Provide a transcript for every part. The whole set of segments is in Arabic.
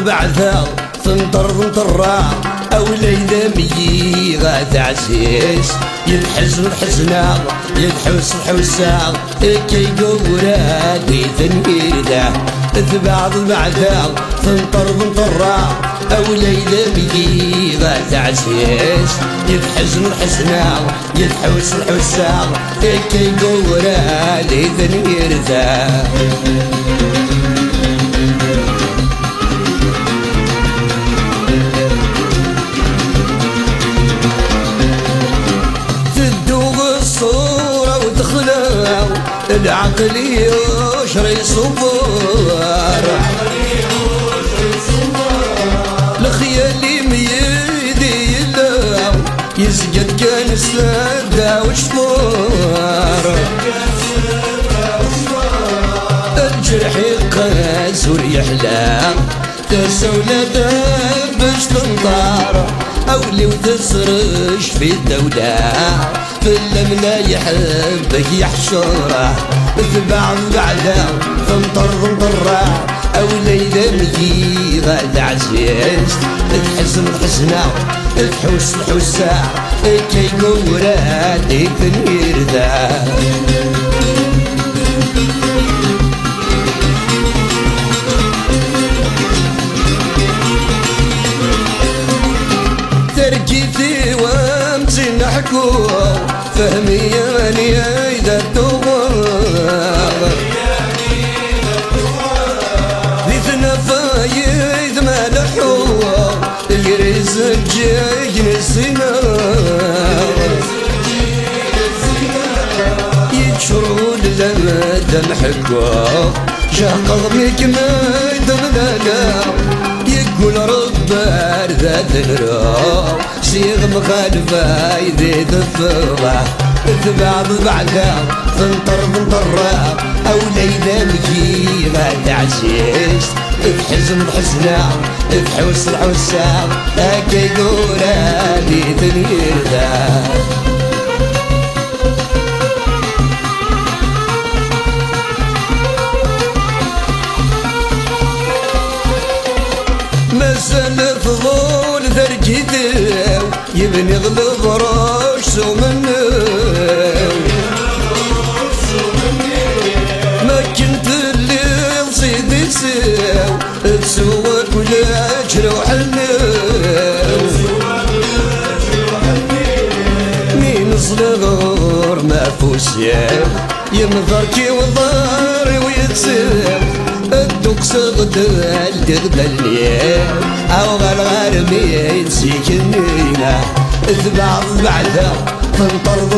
بعثا تنطر او ليلة مي غاد عزيز ينحزن الحزنة ينحوس الحوسة كي قورادي تنقيده بعثا تنطر او ليلة مي غاد عزيز ينحزن الحزنة ينحوس الحوسة كي قورادي تنقيده العقل يشري صبر الخيال ميدي يلام يسجد كان السادة وشفار الجرح يقاس وريحلام تسولة باش تنطار أولي وتسرش في الدولة في اللمنة يحبك يحشره بعدا تنطر أو ليلة مجي غاد عزيز تحزن الحزنة تحوس الحوسة كي قوراتي تنير ذا تركيتي وامتي نحكو فهمي ياني ايدا الدوار ذيثنا فايد مالحو القريز الجيج نسينار يتشرو للمدى محكو شاق ضميك ميد منانا يقول ربار ذات الروح سيغ مخالفة يزيد الثوبة بعدا تنطر أو ليلة مجي غاد عزيز تحزن الحزنة تحوس الحوسة هكا قورالي تنير ذا مسألة فضول ذرجيته يبني غلب راسه منه ما كنت اللي نصيد يساو تسوى كل جروح الناو مين صغر ما فوسيا ينظركي وضاري ويتساو الدوك صغدال تغدلني او غالغارمي نسيكنينا بعدا تنطر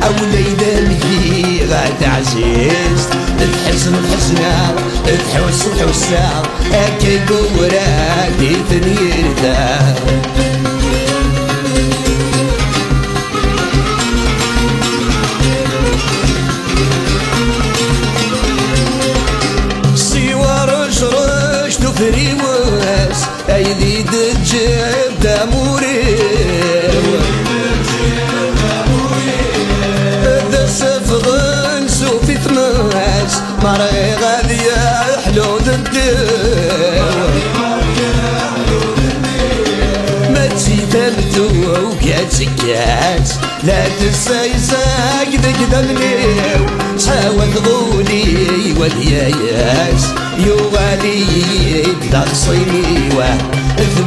او ليلة مجي غاد عزيز تحزن الحزنة تحوس الحوسة هكا قوراتي تنير ذا فريواس ايدي تجيب داموري درس فغن سوفي ثماس مري غادي حلو الدير سكات لا تنسى يساق قدمني ساوت غولي والياس يوالي تخصيني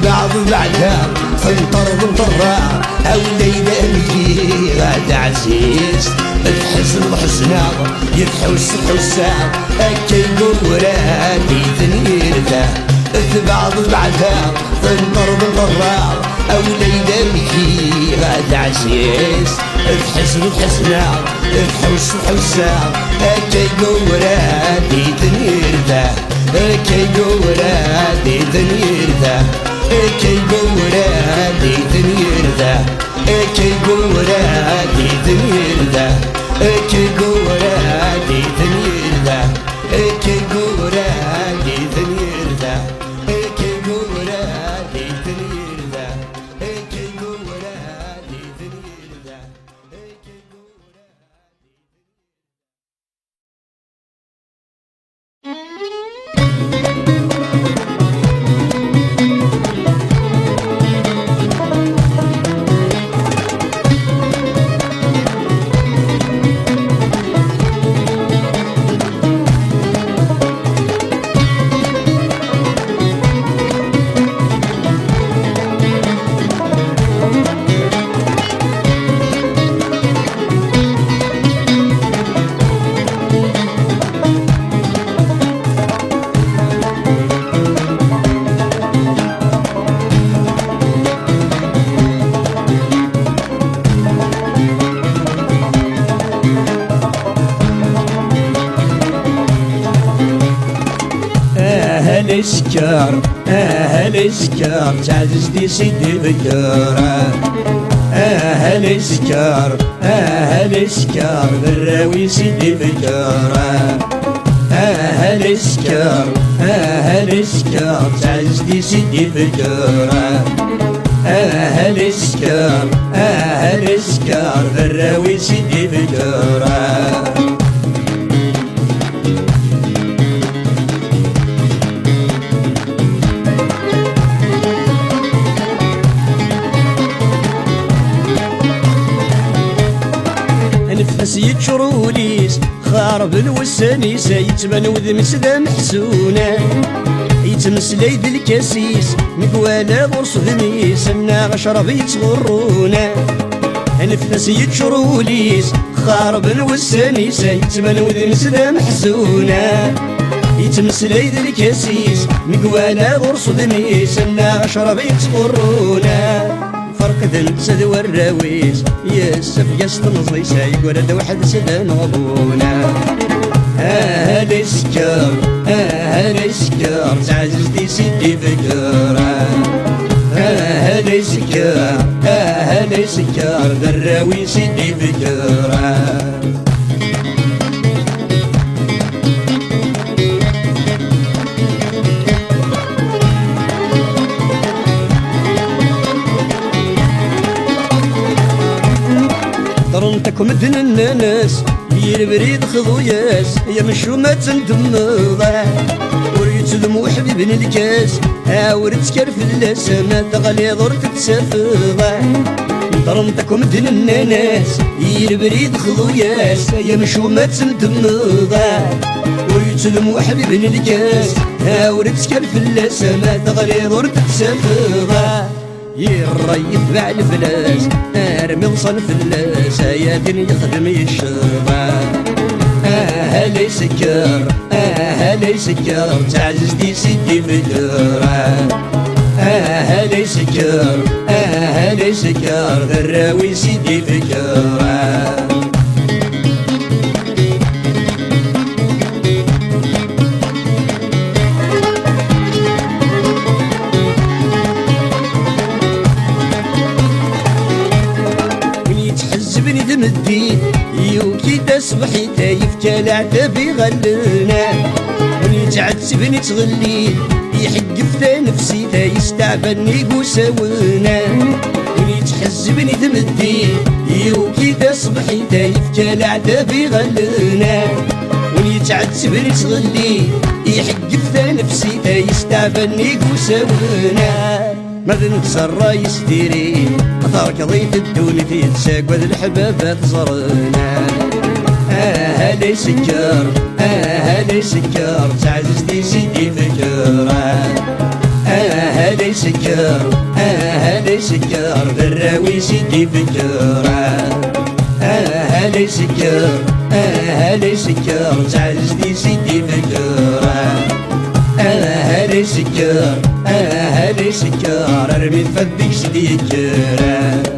بعض بعدها فنطر بنطرة أو ليلة مجي غاد عزيز الحزن حسنا يتحوس حسا أكي قوراتي تنير ذا بعض بعدها فنطر بنطرة أو ليلة مجي غاد عزيز الحزن حسنا يتحوس حسا أكي قوراتي تنير ذا أكي قوراتي تنير ذا أكي قوراتي تنير ذا أكي قوراتي تنير ذا أكي قوراتي تنير ذا أكي قوراتي تنير ذا أكي قوراتي تنير ذا أكي قوراتي تنير ذا أكي السكر السكر تعزز دي سيدي بكرة السكر السكر بالراوي سيدي بكرة السكر السكر تعزز دي سيدي بكرة السكر السكر بالراوي سيدي بكرة نفس يتشروليس خارب الوسانيس يتمن وذمس ذا محسونة يتمسلي ذي الكاسيس مقوالا غرس ذميس انا غشرب يتغرونا نفس يتشروليس خارب الوسانيس يتمن وذمس ذا محسونة يتمسلي ذي الكاسيس مقوالا غرس ذميس انا غشرب يتغرونا فرق ذنسد والراويس يسف يستنصي سايق ولد واحد سدان غبونا السكر السكر تعزز دي سيدي فكرة السكر السكر ذراوي سيدي فكرة درنتكم مدن الناس يربريد خضوياس يا مشومة تندمضا وريت دموع حبيبني الكاس وريت كرف اللسمة تغلي ضر تتسافضا درنتكم مدن الناس يربريد خضوياس يا مشومة تندمضا وريت دموع حبيبني الكاس وريت كرف اللسمة تغلي ضر تتسافضا يريد باع الفلاس ارمي وصنف اللاس يا دين يخدم يشربا هالي سكر هالي سكر تعزز دي سيدي فكرة هالي سكر هالي سكر ذراوي سيدي فكرة مدين يوكي تصبحي تايف كالعتبي غلنا ونيتعتبني تغلي يحقف تا نفسي تا يستعبني قوساونا ونيتحزبني تمدين يوكي تصبحي تايف كالعتبي غلنا ونيتعتبني تغلي يحقف تا نفسي تا يستعبني قوساونا ما ذنك الرايس ديري تركضيت الدوني يتساقوذ الحبابة تزرنا هذا سكر هذا سكر تعززتي سيدي فكرة هذا سكر هذا سكر ذراوي سيدي فكرة هذا سكر هذا سكر تعززتي سيدي فكرة هذا سكر هذا سكر ارمي فديك سيدي كرة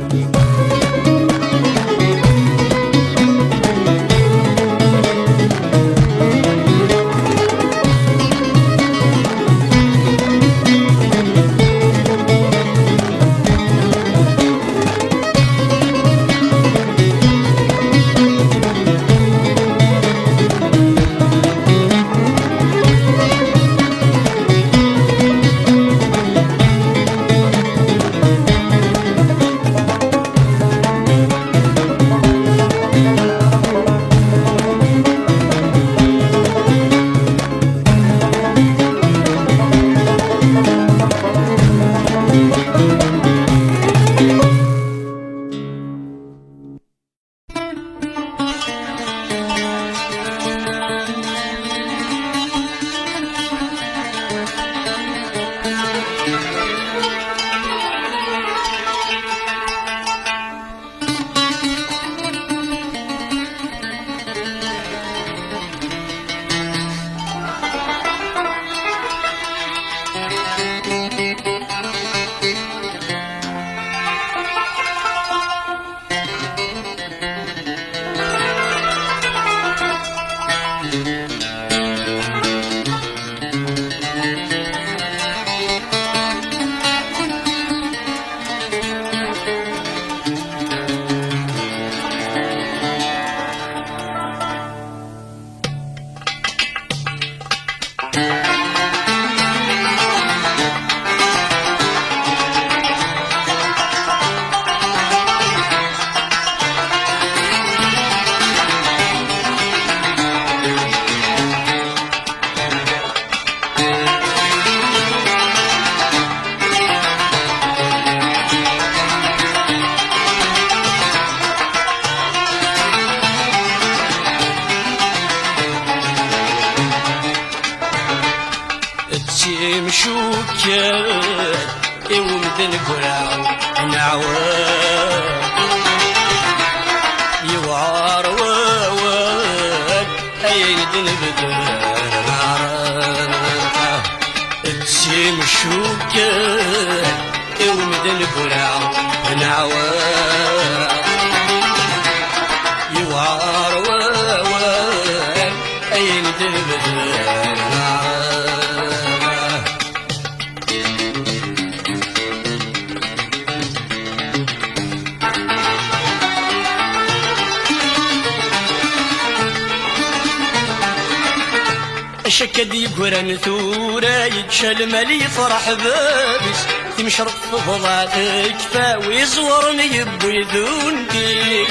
مشوكل يومدن قراو نعوان يوعار ووان اين دن بدر نعران اتسي مشوكل يومدن قراو نعوان يوعار ووان اين دن بدر شكد يقرن ثورة يتشل مالي فرح بابس تمشرق في فضاتك فاوي زورني يبويذون كيس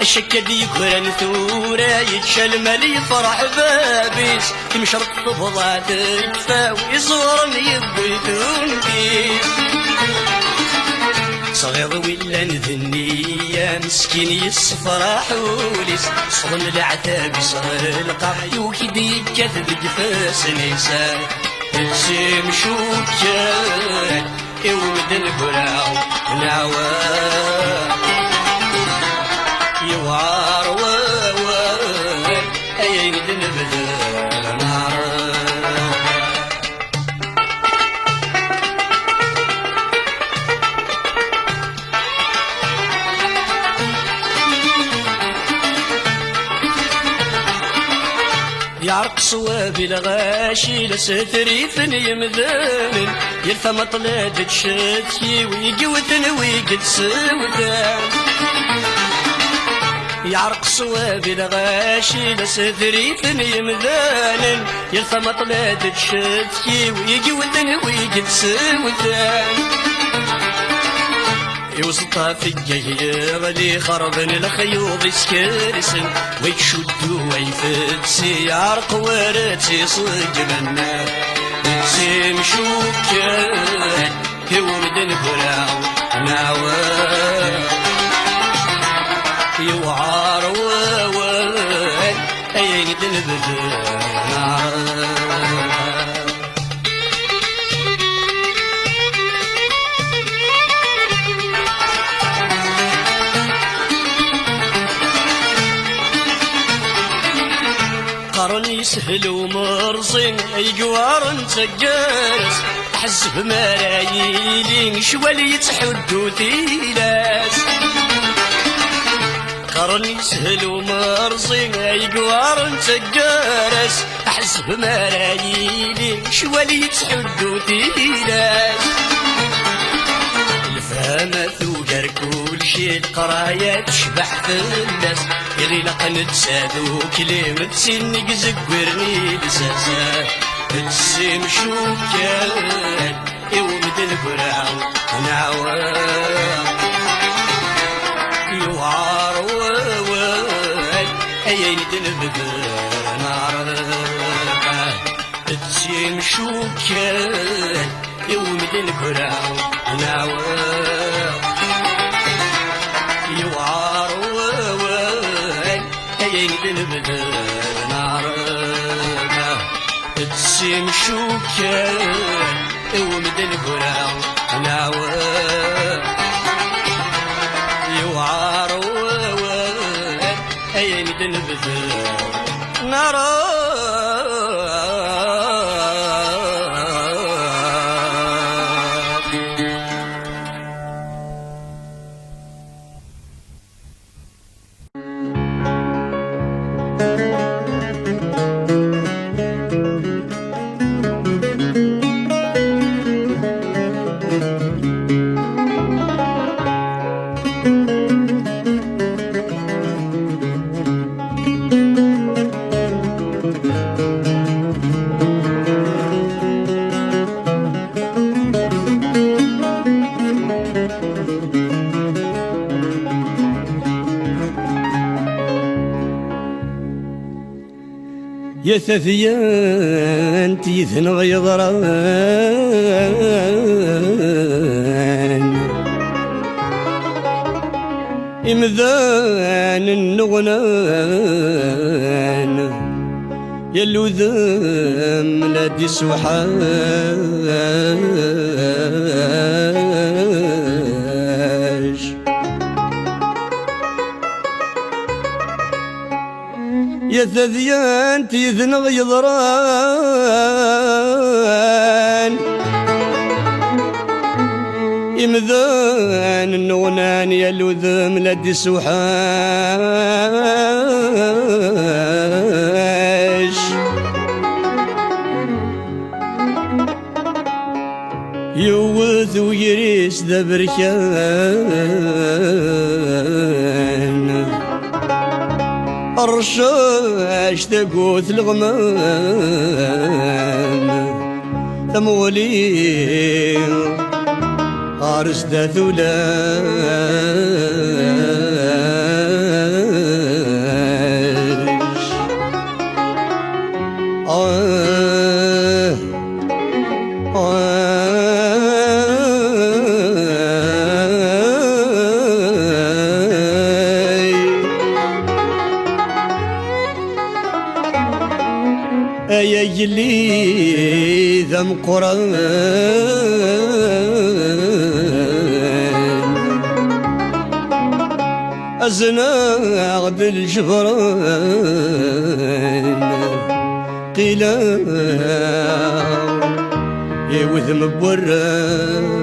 شكد يقرن ثورة يتشل مالي فرح بابس تمشرق في فضاتك فاوي زورني يبويذون كيس صغير ولا نذنية مسكين يصفرح وليس صغن العتاب صغر القرح وكدي كذب جفاس نيسان تسيم شوكان يود القراو العوام يوار ووان اين دنبذر نار يعرق صواب الغاشي لستريثن يمذن يلثم طلاد تشتكي ويقوثن ويقد سودان يعرق صواب الغاشي لستريثن يمذن يلثم طلاد تشتكي ويقوثن ويقد سودان يوسطا في الجهير اللي خربن الخيوط يسكرسن ويشدو ويفتسي يعرق ورتي صج منا سيم شوكان يوم دن براو سهل ومرصين يقوار نتقارس حسب ملايين شوالي يتحدو ثيلاس قرني سهل ومرصين يقوار نتقارس حسب ملايين شوالي يتحدو ثيلاس الفهمة ثوقر كل شي القراية تشبح في الناس يغي لقن تسادو كلمة سنك زقرني لساسا تسيم شوكان يومد البراو نعوان يوعار ووال ايين دنبذر نعرفه تسيم شوكان يومد البراو نعوان يوعار ووال ايين دنبذر نعرفه تسيم شوكان يومد البراو نعوان يوعار ووال ايين دنبذر نعرفه يا ثثيان تيثن غيضران إمذان النغنان يلو ذم لدي سوحاش يا ثذيان تيذن غيضران يمذان النغنان يلو ذم لدي سوحاش يوث ويريس ذا بركان الرشاش تقوث الغمام ثمولي عرس ذا ثلاش يا يلي ذم قران أزناغ الجبران قيلا يوثم بوران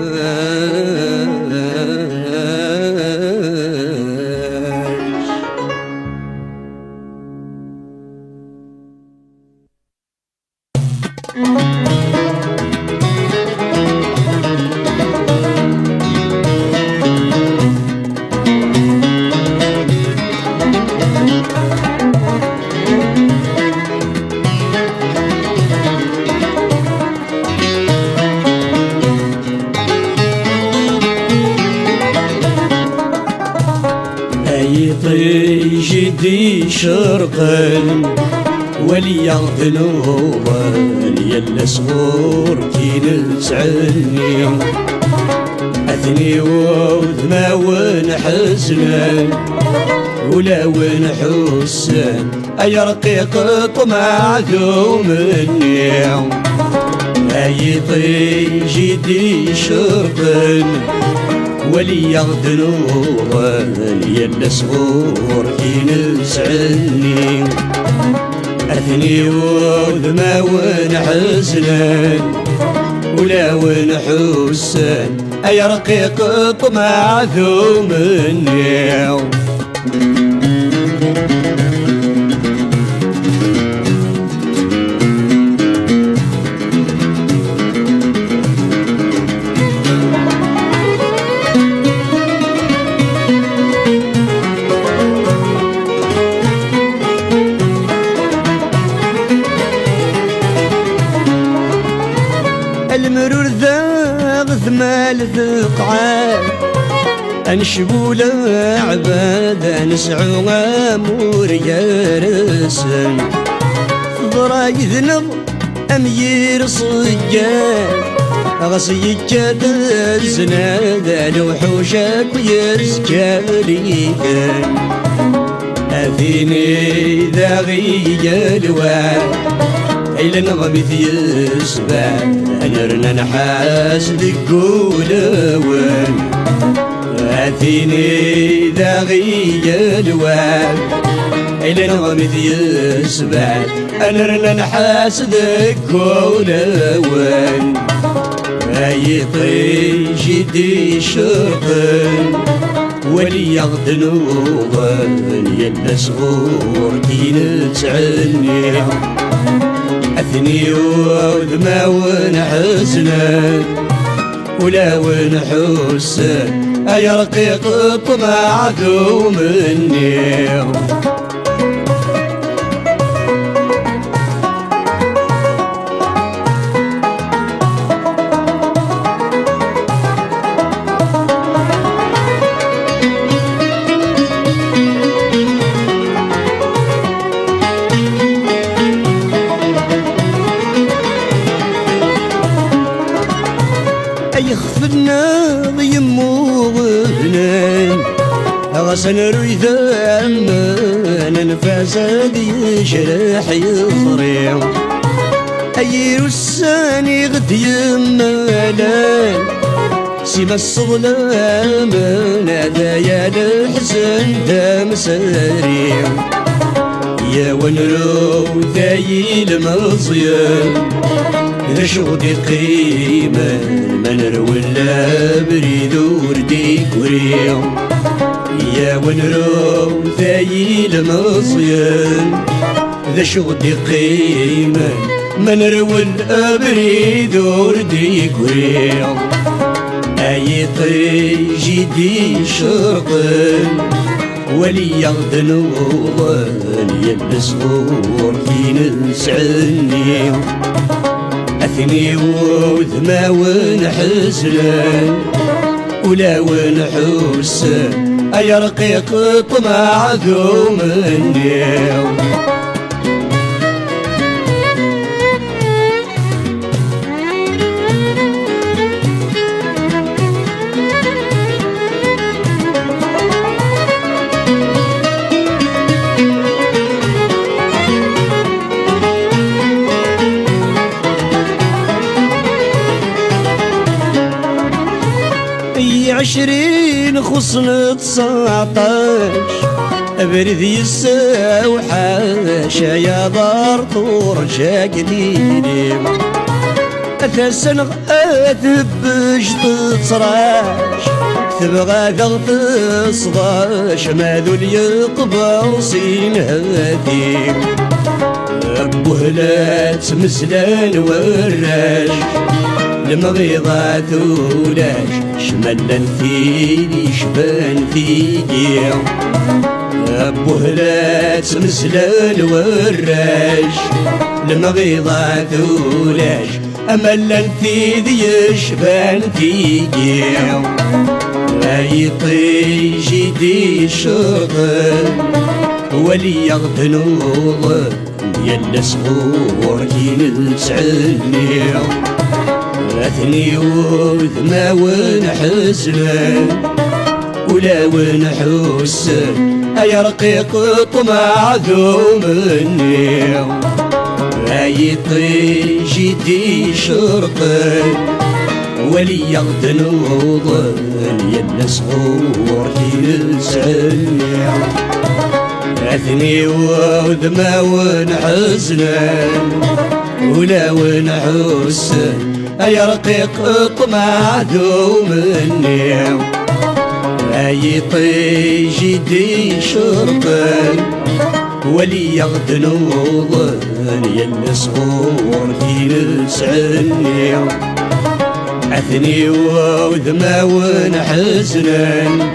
جدي شرقا وليغذنوا وليل صغور كي نسعني أثني وذما ونحزنا ولا ونحسن أي رقيق طمع ذو مني أي طي جدي شرقا وليغذنوا وليل صغور كي نسعني أثني وذماون حزنا ولا ونحسن أي رقيق طمع ثمني المرور ذا ثمال ثقعان أنشبو عباد نسعو أمور يارسن ضراي ذنب أمير صجان غصي كاد الزناد الوحوشك ويرسكاليكن أثيني ذا غي الوان إلا نغمث يسبع أنرنا نحاس ذكولوان أثيني ذا غي الوان إلا نغمث يسبع أنرنا نحاس ذكولوان أي طيش يدي شرقن ولي يغدنوغن يلا صغور كي نتعني أثني وذماون حزنا ولا ونحسن أي رقيق طمع ثمني يخفنا ضيمو غفنان غسن رويدا أمان نفاسد يشرح يصريم أير الساني غد يمالان سيما الصظلام نادايا الحسن دام سريم يا ونرو ذاي المصيام إذا شغدي قيمة منر ولا بريد ورديك وريم يا ونرو ذاي المصيام إذا شغدي قيمة منر ولا بريد ورديك وريم أي طيجي دي شرقن ولي يغدن وظن يلبس غور كي نسعني أثني وذماون حزنا ولا ونحسن أي رقيق طمع ثمني عشرين خصن 19 برد يساو حاشا يا دار طور جاكديني أثسن أثبش تصراش تبغى ذغط صغاش ما ذول يقبر سين هادي أبوهلات مسلان وراش المغيضات ولاش شملن فيني شبان فيكي أبوهلات مسلان وراش المغيضات ولاش أملن فيني شبان فيكي أي طيجي دي شغل ولي يغدن وظن يلا صغور كي نسعني أثني وذماون حزنا ولا ونحسن أي رقيق طمع ثمني أي طيجي دي شرقن ولي يغدن وظن يلا صغور كي نسعني عثني وذما ونحزنن ولا ونحسن يا رقيق طمع دومني اي طيجي دي شرطن ولي يغدن وظن يلي صغور في نسعني عثني وذما ونحزنن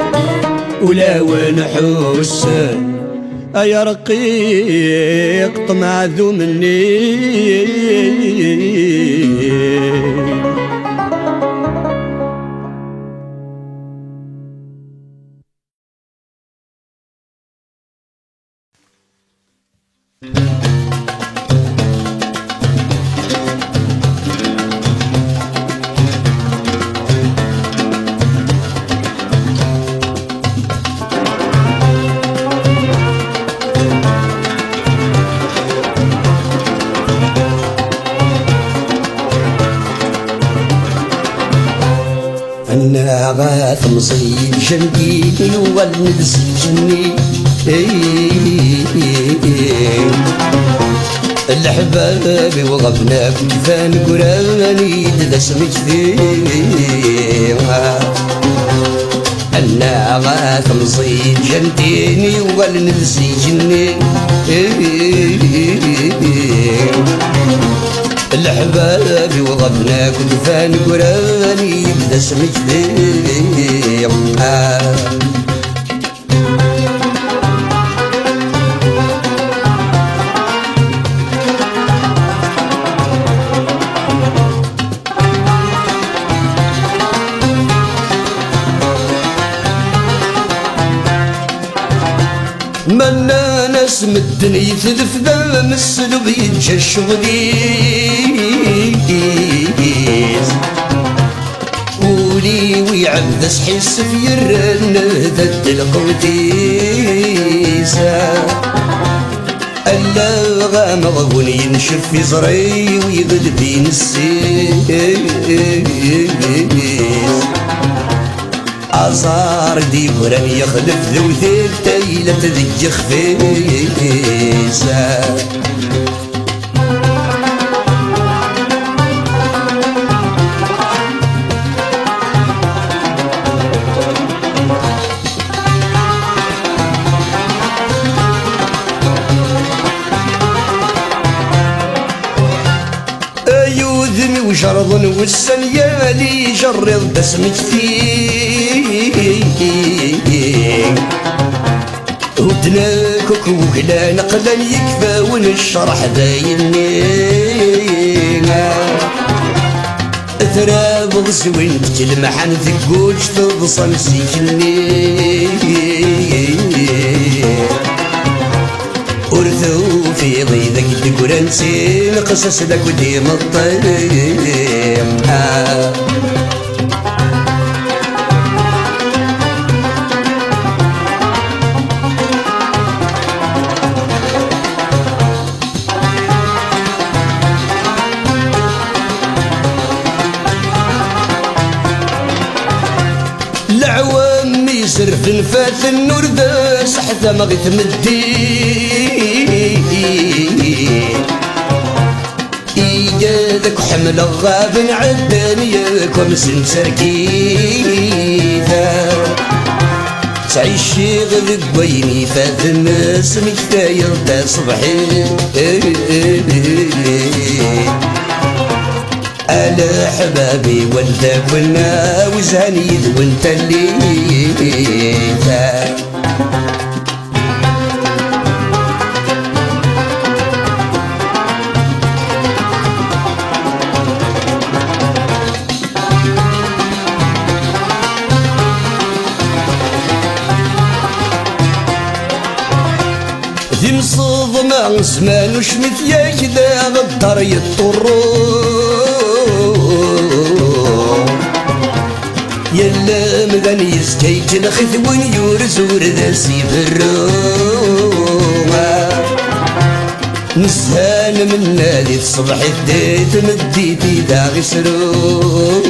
ولا ونحسن يا رقيق طمع ذو مني أنا غاث مصيب جنبي والنفس جني الحباب وغبنا كفان قراني دسمك فيها أنا غاث مصيب جنبي والنفس جني الحباب وغبنا كفان قراني دسمك فيها منا ناس مدني يثلف ذا مسلو بينجا الشغليز قولي ويعبد حس في الرن ذات القوديسة ألا غامغ ينشف في زري ويغد بين السيس أصار دي ورم يخلف ذو ثلتي لا تذج خفيسة أيوذني وشرض والسن يالي جرد بسمك فيه ودناك وكلا نقلا يكفى ونشرح دايني تراب غزوين تلمحن ثقوج تضصن سيكلني ورثو في ضيدك دقرانسي نقصص لك وديم الطيم العوام يسرف نفاث النور ذا سحثة مغيث مدين إيجادك حمل الغاب عدانيكم سنسركيثا تعيش غذك ويني فاث الناس مكتاير دا صبحي ألا حبابي وانت كنا وزهنيد وانت اللي ذي مصدمة زمان وشمت يا كذا غدر يضطرون يلا مغني يسكيت الخذ ويورز ورد سيفروما نسهان من نادي الصبح الديت مديتي داغي سرو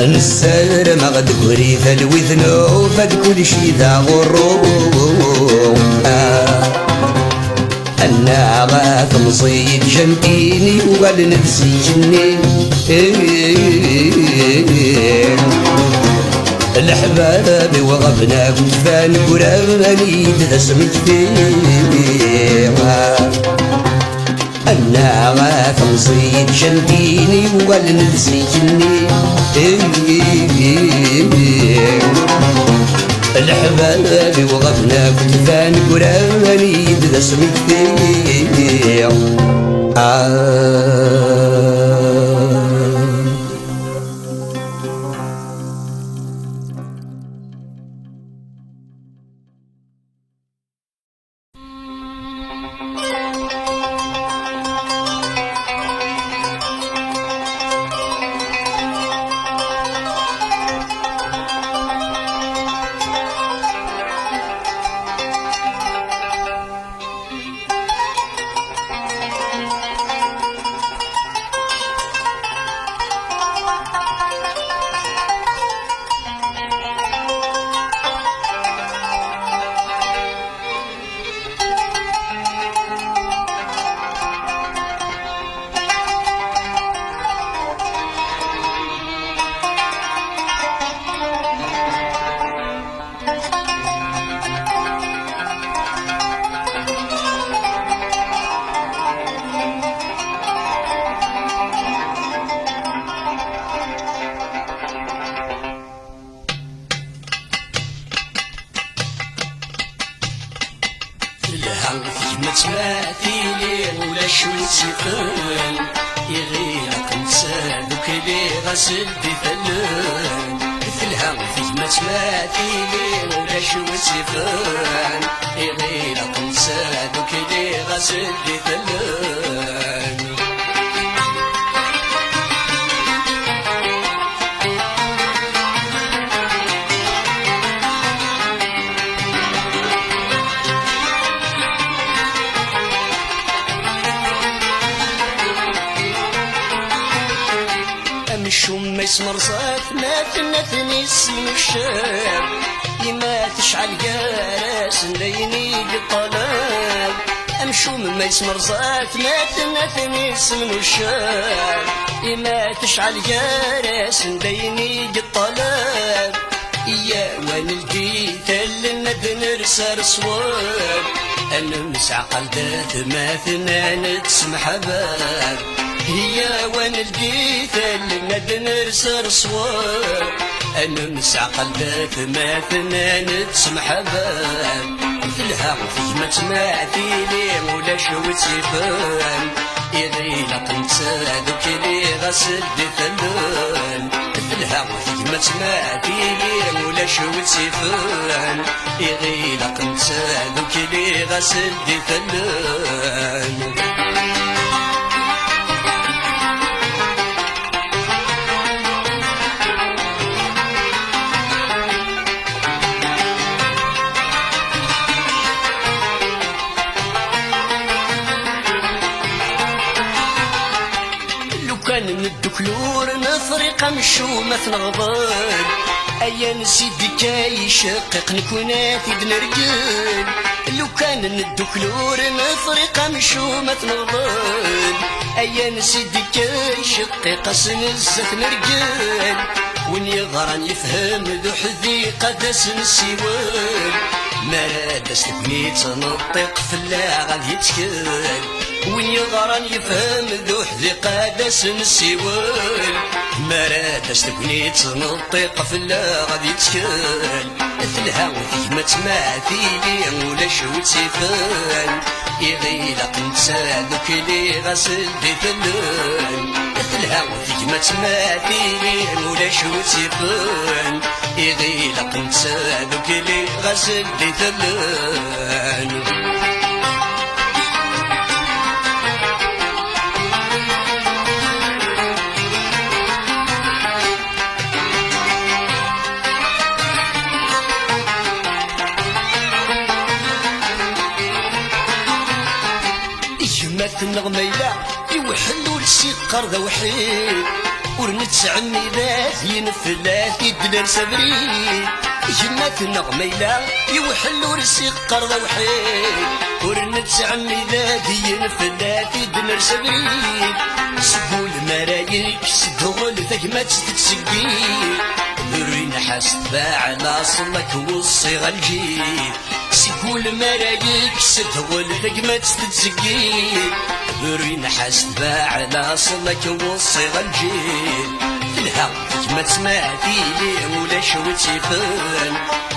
نسر مغدوري ثلوثنو فد كل شي ذا غرو أنا غاث مصيد جنتيني وقال نفسي جنين الحباب وغبنا كفان قراني تسمت فيها أنا غاث مصيد جنتيني وقال نفسي جنين الحباب وغبنا كفان قراني تسمت فيها تماثيلي ولا شو تسيقن يغيرك نسالك لي غسل بفلن مثلها فيما تماثيلي ولا شو تسيقن يغيرك نسالك لي غسل بفلن الشم يسمر صاف ما تنثني اسم الشاب يما تشعل جارس ليني الطلب امشوم ما يسمر صاف ما تنثني اسم الشاب يما تشعل جارس ليني الطلب يا وين لقيت الند نرسل صواب انا مسعقل ذات ما ثنان تسمح باب هي وين لقيت الند نرسل صواب انا مسعقل ذات ما ثنان تسمح باب مثلها فيما تماثيلي ولا شو تسيفان يغيلق نتسادك لي غسل دفلون مثلها فيما تماثيلي ولا شو تسيفان يغيلق نتسادك لي غسل دفلون كان ندكلور نفرق مشومة نغضل أيا نسيدي كاي شقق نكونات بنرجل لو كان ندكلور نفرق مشومة نغضل أيا نسيدي كاي شقق سنزت نرجل وين يغران يفهم ذو حذيقة داس نسيوال ما داس تبنيت نطيق في اللاغة يتكل وين يغران يفهم ذو حذيقة داس نسيوال ما داس تبنيت نطيق في اللاغة يتكل مثلها وثيمة تماثيلي ولا شو تسيفان يغيلق نتسادك لي غسل بثلون مثلها وثيمة تماثيلي ولا شو تسيفان يغيلق نتسادك لي غسل بثلون النغميلة يوحلو لسيقر ذا وحيد ورنتعني ذات ينفلات يدلر سبريد جنات النغميلة يوحل ورسي قرض وحيد ورنتعني ذات ينفلات يدلر سبريد سبول مرايك سدغل ثقمات تتسقيد ذرين حسب على صلك والصيغة الجيد سيقول مرايك سدغل ثقمات تتسقيد ذرين حسب على صلك والصيغة الجيد الها ما تسمعتي لي ولا شوتي فن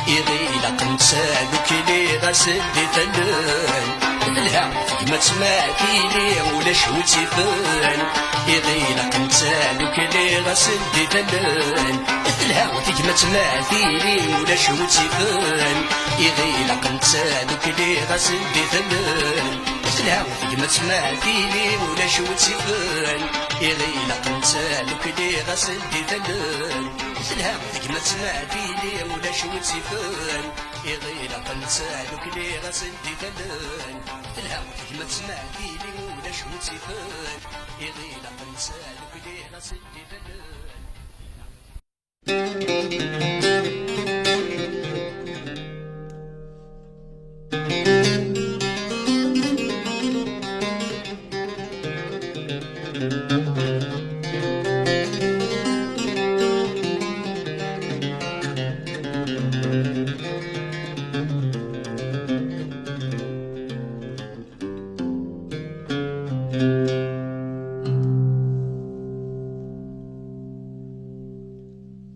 يغيلق نسالك لي غسلي ثلن الها ما تسمعتي لي ولا شوتي فن يغيلق نسالك لي غسلي ثلن الها ما تسمعتي لي ولا شوتي فن يغيلق نسالك لي غسلي ثلن الها ما تسمعتي لي ولا شوتي فن يغيلق نسالك لي غسلي ثلن الها ما تسمعتي لي ولا شوتي فن يغيلق نسالك لي غسلي ثلن الها ما تسمعتي لي ولا شوتي فن يغيلق نسالك لي غسلي ثلن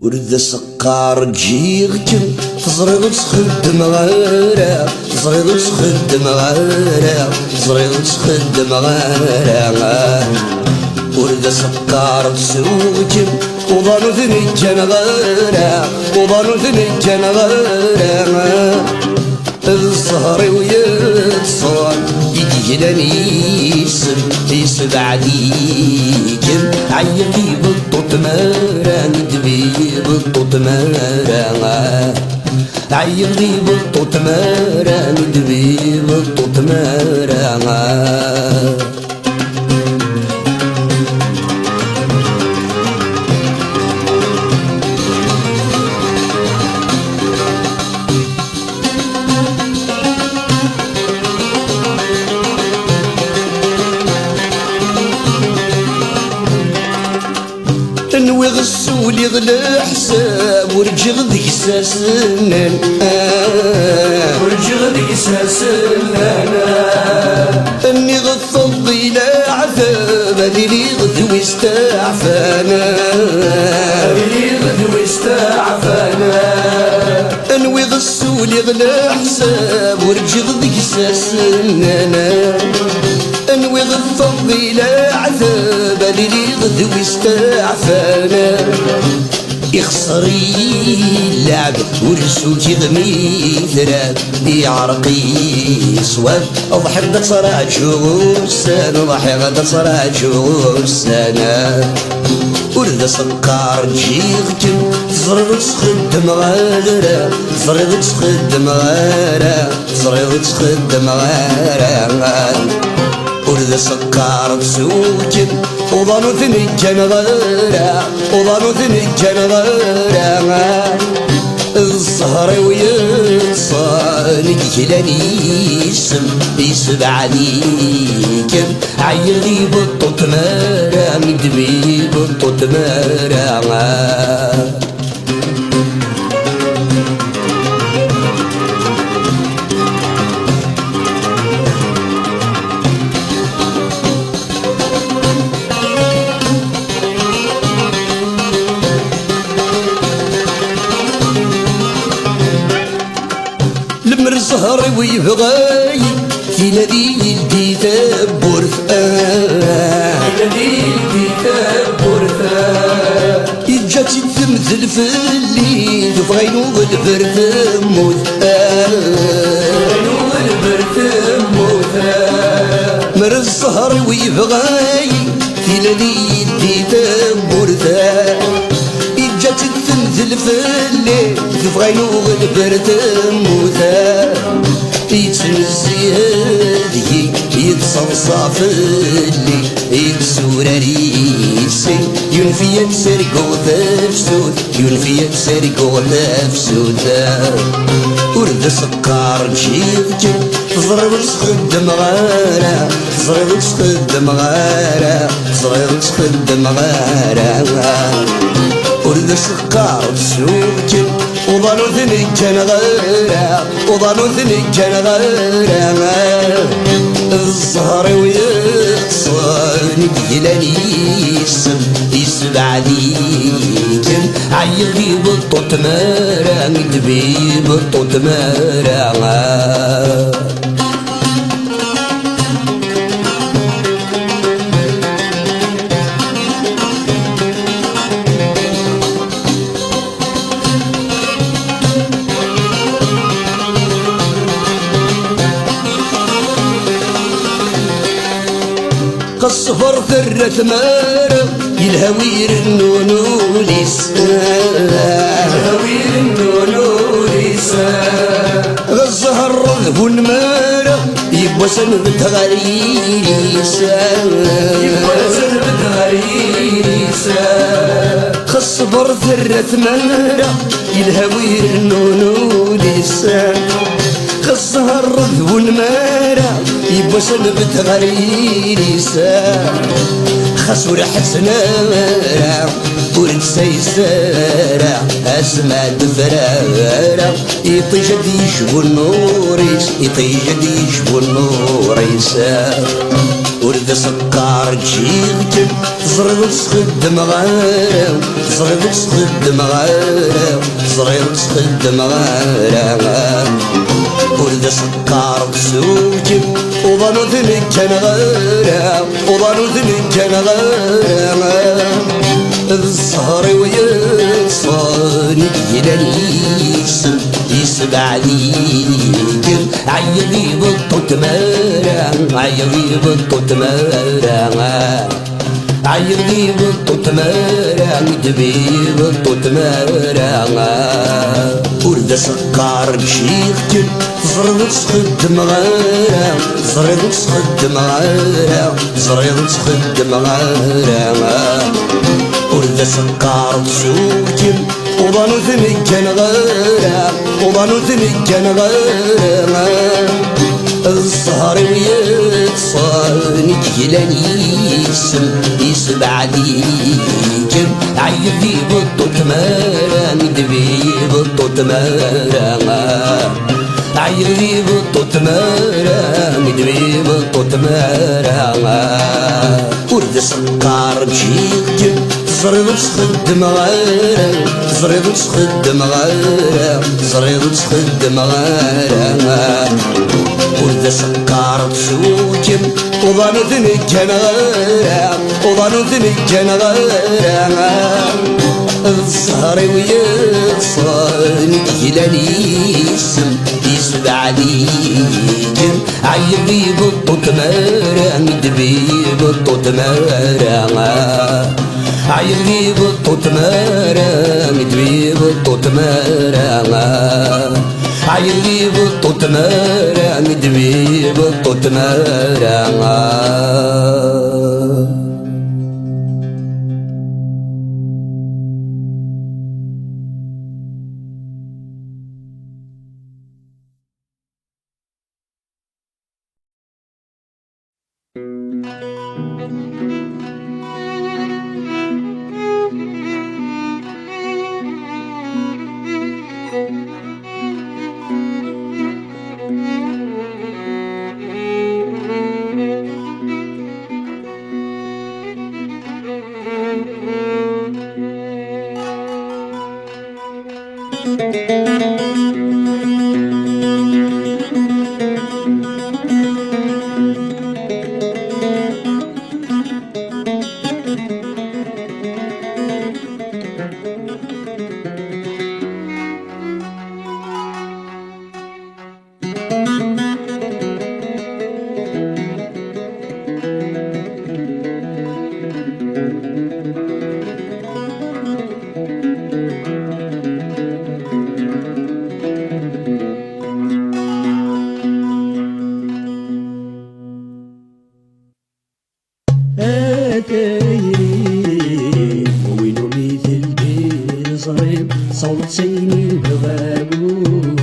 ورد سقار جيغتم تزرغ تخدم غيرها تزرغ تخدم غيرها تزرغ تخدم غيرها ورد سقار تسوجم وظنوا ثنجن غيرها وظنوا ثنجن غيرها الزهر ويتصور يجيلني يسب عليكم عيلي بالطوط مارا ندبي بالطوط مارا عيلي بالطوط مارا ندبي بالطوط مارا نوي غسولي غلا حساب ورجي غدي ساسنان ورجي غدي ساسنان اني غفضي لا عذاب هذي لي غدوي استعفانا هذي لي غدوي استعفانا انوي غسولي غلا حساب ورجي غدي ساسنان انوي غفضي لا عذاب هذي لي غدوي استعفانا يخسري اللعب ورسوتي غمي ثراب يعرقي صواب ضحك دا تصرع جوسان ضحك دا تصرع جوسان ورد سقار جيغتم تزرغ تخدم غيرها تزرغ تخدم غيرها تزرغ تخدم غيرها ورد سقار تسوجم وظنوا ثنجن غيرها وظنوا ثنجن غيرها الزهر ويتصان يجلني يسب عليكم عيلي بالطوط مارا مدبي بالطوط مارا الزهر ويبغاي في نادي الكتاب ورثاه في نادي الكتاب ورثاه يجات تمثل في الليل وفغينو البرث موثاه فغينو البرث موثاه مر الزهر ويبغاي في نادي الكتاب ورثاه يجات تمثل في الليل تبغينو البرد موثا يتنزي هذيك يتصلصى في اللي يتسورى ريسي ينفي تسرقو تفسود ينفي تسرقو تفسود ورد سكر مشيتك تزرب تخدم غارة تزرب تخدم غارة تزرب تخدم غارة ورد سكر تسوقك وظنوا ثني كان غيره وظنوا ثني كان غيره الزهر ويقصني ديلاني يسبع عليكم عيغي بالطوط مارا ندبي بالطوط مارا الصفر ثرة مارة يلهوير النونو لسان يلهوير النونو لسان الزهر رذب مارة يبوسن بتغريسان يبوسن بتغريسان الصفر ثرة مارة يلهوير النونو لسان الزهر رذب مارة يبوسن بتغريسة خسور حسنا ورد سيسارة أسمع دفرارة يطيجد يشبو النوريس يطيجد يشبو النوريس ورد سكر جيغتن زرد تخدم غارة زرد تخدم غارة زرد تخدم غارة ورد سكر بسوجك وظنوا ذنك كان غيره وظنوا ذنك كان غيره الزهر ويصاني يلاني يسبع عليكم عيبي بالطوط مارا عيبي بالطوط مارا عيبي بالطوط مارا ندبي بالطوط مارا ورد سكر بشيختن زرد تخدم غارة زرد تخدم غارة زرد تخدم غارة ورد سكر بسوقتن وظنوا ثني كان غارة وظنوا ثني كان غارة الزهر ويتصاني كيلاني يسبع عليكم عيبي بالطوط مارا ندبي بالطوط مارا عيبي بالطوط مارا ندبي بالطوط مارا ورد سكر بشيختن زرد تخدم غارة زرد تخدم غارة زرد تخدم غارة ورد سكر بسوكم وظنوا ذني كان غارة وظنوا ذني كان غارة الزهر ويصاني يلاني يسبع عليكم عيبي بالطوط مارا ندبي بالطوط مارا عيبي بالطوط مارا ندبي بالطوط مارا عيبي بالطوط مارا ندبي بالطوط مارا صوت سيني بغابولي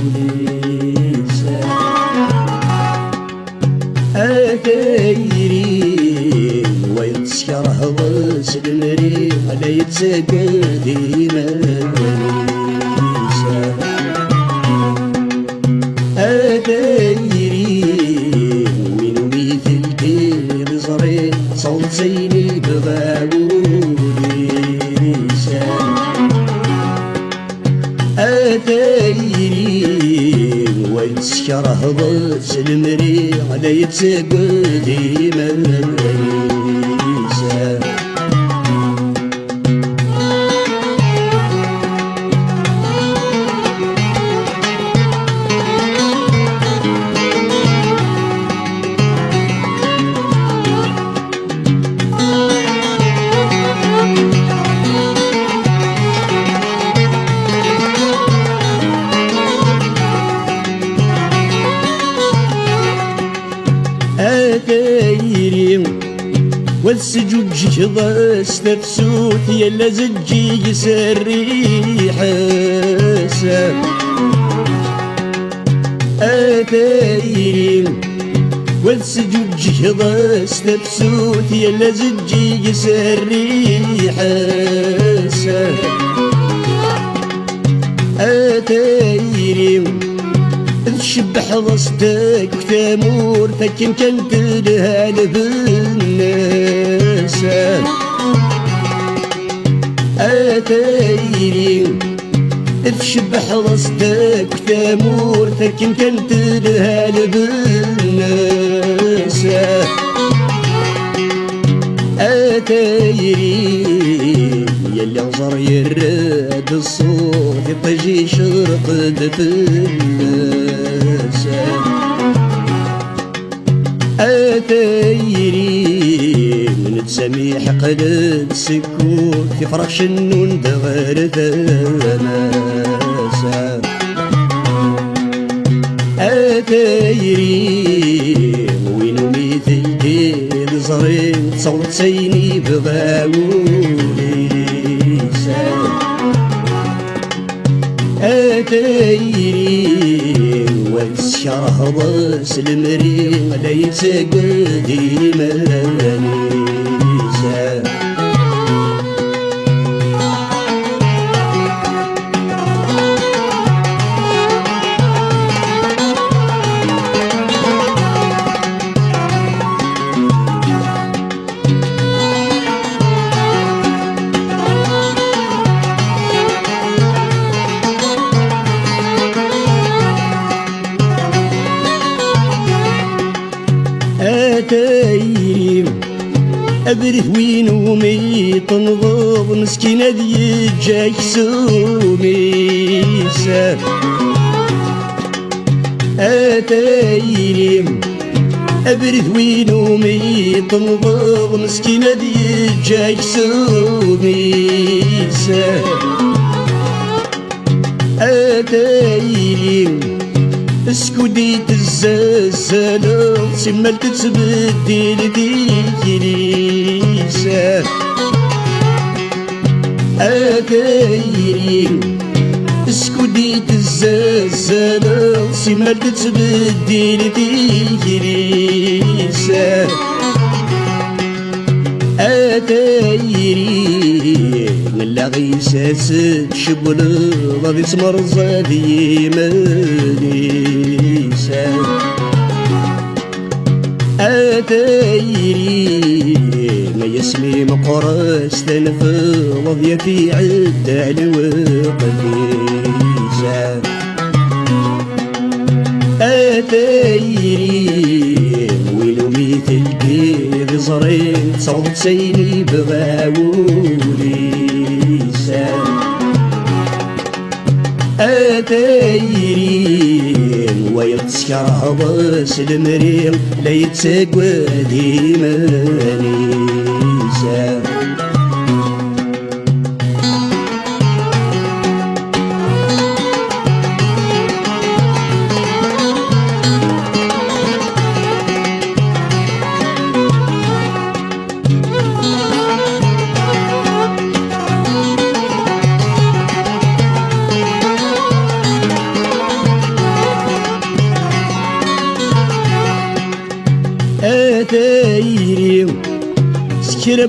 أتيري ويتسكر هضس المريخ لا يتسقى ديما أتيري من مثل كيف صريح صوت سيني بغابولي أتيري ويتسكر هضس المريخ لا يتسقى ديما أتيري والسجود جهضة استفسوت يلا زجي يسري حساب أتيري والسجود جهضة استفسوت يلا زجي يسري حساب أتيري تشبح ضصتك تامور فكن كنت لها بالناس أتيري تشبح ضصتك تامور فكن كنت لها بالناس أتيري يلي نظر يراد الصوت يطجي شرق دفلس أتيري من تسميح قلب سكوت يفرح شنون دغير ثماس أتيري وينو مثل كيد صريت صوت سيني بغاولي أتيري والشرح ضاس المريخ لا يتسقى ديما أتيري أبره وين ومي تنضب مسكينة ذي جاي سومي أتيري أبره وين ومي تنضب مسكينة ذي جاي سومي أتيري اسكوديت الزلزال سمال تتبدل ديكريسة أتيري اسكوديت الزلزال سمال تتبدل ديكريسة أتيري من لغيساس شبل ضبي سمر زادي ماليسا أتيري ما يسمي مقراس تنفض يفي عد الوقديسا أتيري ويلو مثل كيف صريت صوت سيني بغاولي أتيري ويتسكر هضس المريخ لا يتسقى ديما نيسا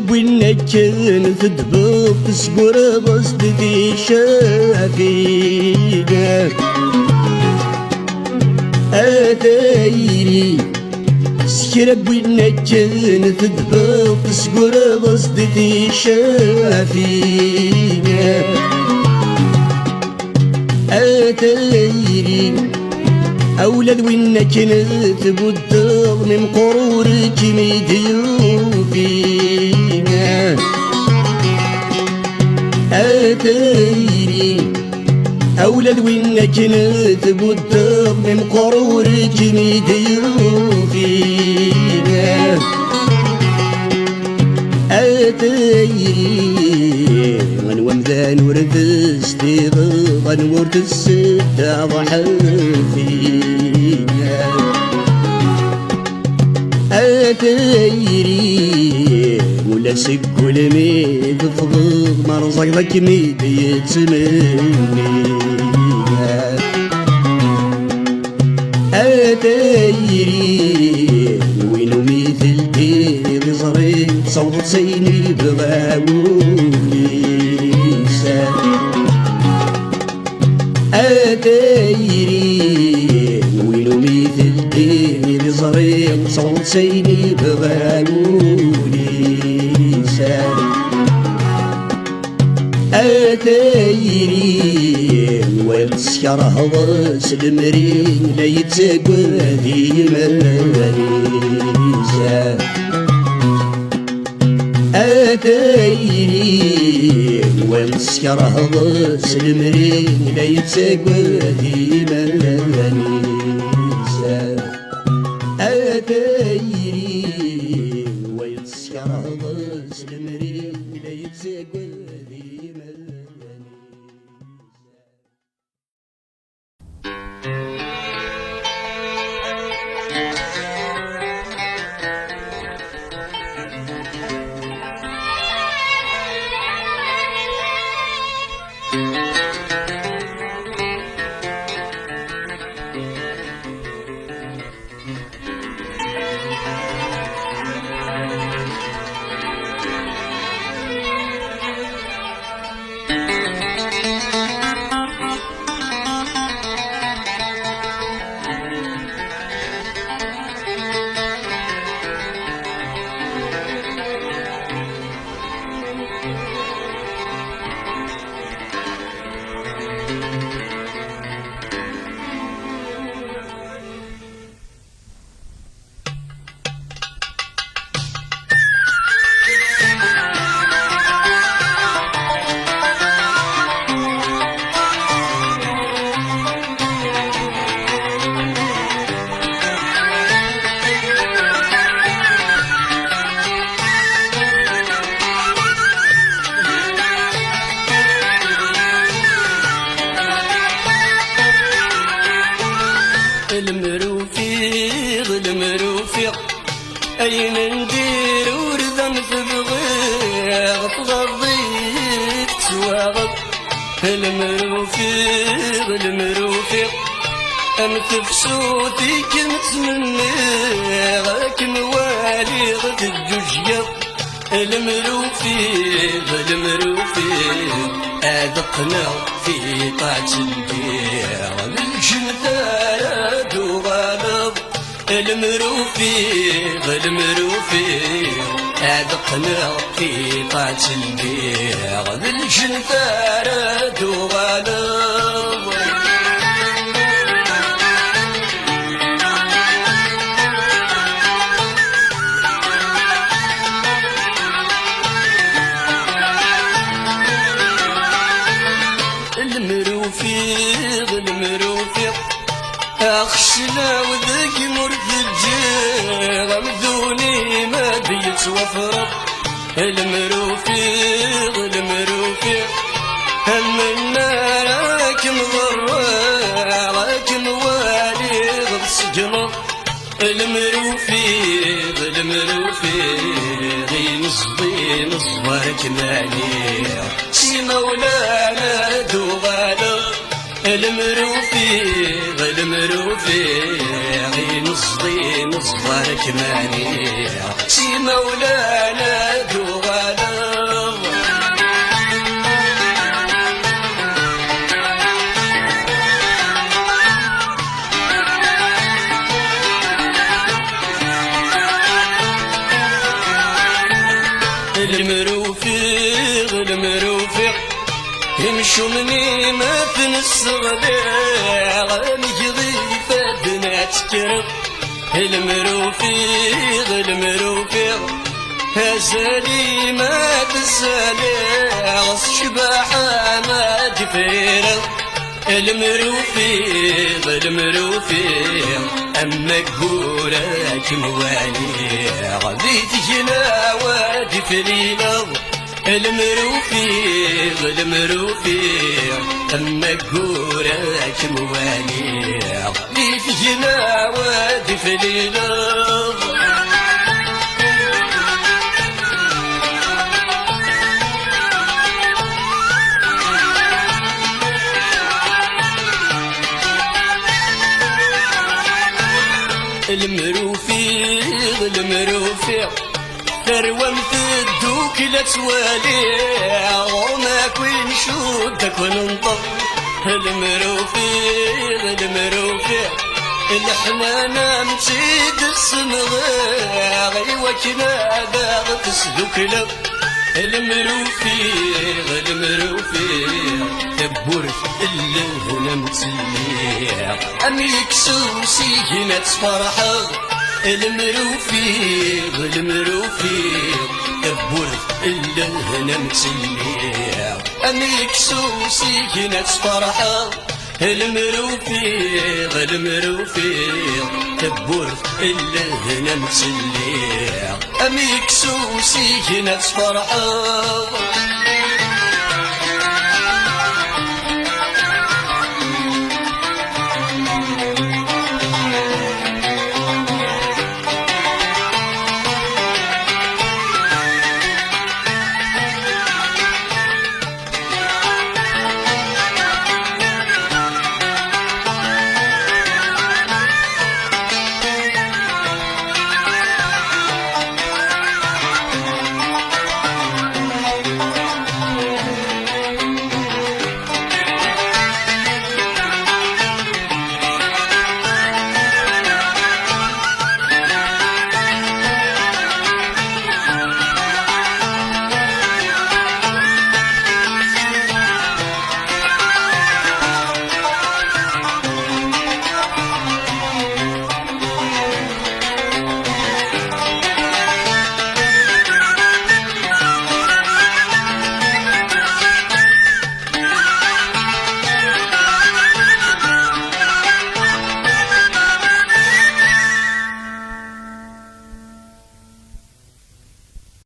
بوينا كان تدبق تسقر بصدتي شافينا أتايري سكرب وينا كان تدبق تسقر بصدتي شافينا أتايري أولاد وينا كانت بدر من قرورك ميديو فينا أتايري أولاد وينا كانت بدر من قرورك ميديو فينا أتايري غنوة مذان وردستي غنور تسدى ضحل فينا أتايري ولا سقو الميد فضل مرزق ذاك ميد يتسمنينا أتايري وينو مثل دير صغير صوت سيني بغاوليسا أتايري وينو مثل دير صغير صوت سيني بغاوليسا أتايري والسكر هضس المرين لا يتساقى ذي مريسا أتايري والسكر هضس المرين لا يتساقى ذي مريسا أتايري والسكر هضس المرين لا يتساقى ذي مريسا أين ندير ورذا مثبغير تغضيت سواغب المروفيق أمثف صوتي كنت مني غاك موالي غد الجوجيا المروفيق أدقنا في طاعة البيع بالجنثارات وغالب المروفيق أدقنا في طاعة البيع بالجنثارات وغالب المروفيق أخشنا وذاك مرتجي غمدوني ما بيتوفرق المروفيق هم النار راكم ضرع راكم والي غسجنا المروفيق نصبي نصبرك مالي سي مولانا دوغالا المروفيق نصبي نصبرك مالي سي مولانا دوغالا المروفق يمشوا مني ما تنسغلي نقضي فدنا تكرق المروفق المروفق هزالي ما تسالي شباحة ما تفيرق المروفق المروفق أما قولك موالي غديت جنا وادي فريلة المروفق المروفق أما قولك موالي غديت جنا وادي فريلة المروفيق المروفيق ثروة مثدوك لا توالي وما كوين شودك وننطق المروفيق المروفيق الحنانة متيد السنغاغي وكنا باغ تسدوك لب المروفيق المروفيق تبورث اللي هنا متسليع أميك سوسي هنا تفرحه المروفيق المروفيق تبورث اللي هنا متسليع أميك سوسي هنا تفرحه المروفيق المروفيق تبورث اللي هنا متسليع أميك سوسي هنا تفرحه